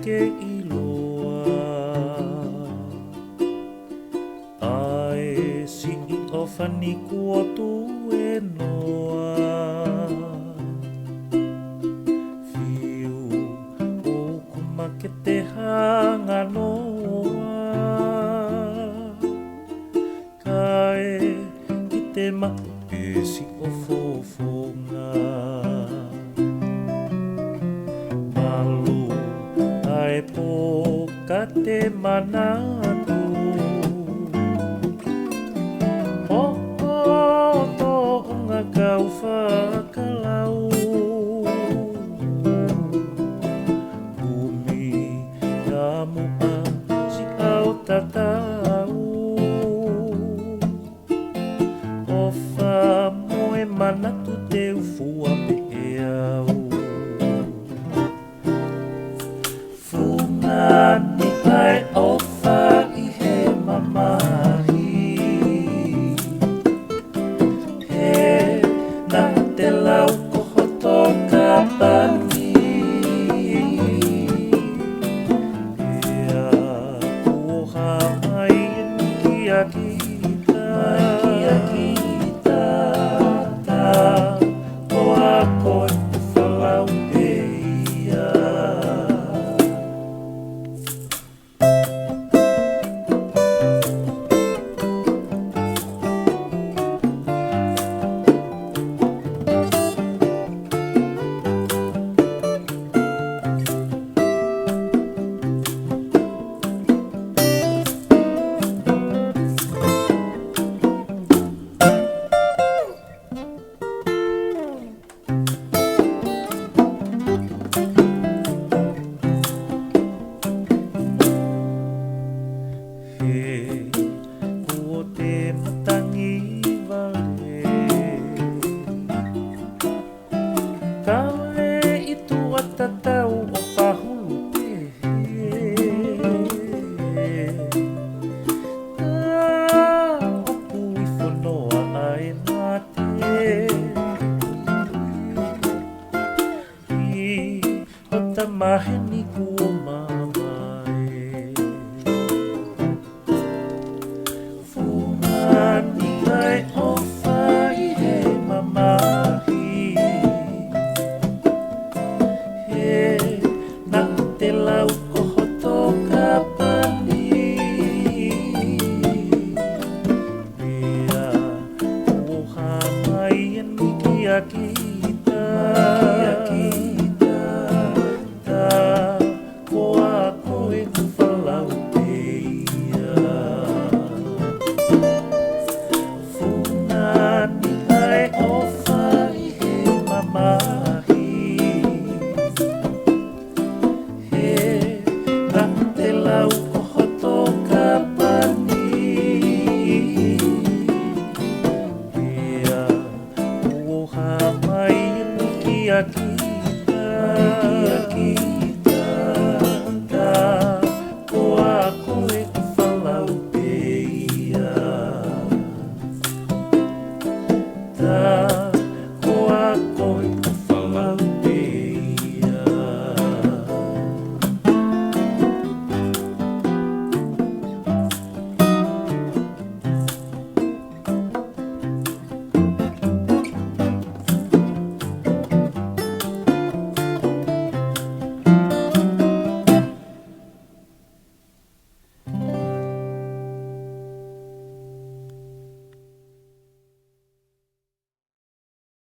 ke iloa Ae si I o whaniku o tu e noa Whiu o kuma ke te hanga noa Kae ki te maku e si o fofonga Malu ai po ka te manatu O to ngā kau whakalau Kumi ngā mua si au tatau O wha moe manatu te ufua pe e au Fungani ai o wha I he mamahi He na te lau kohoto ka pani Ea kuoha mai ni ki aki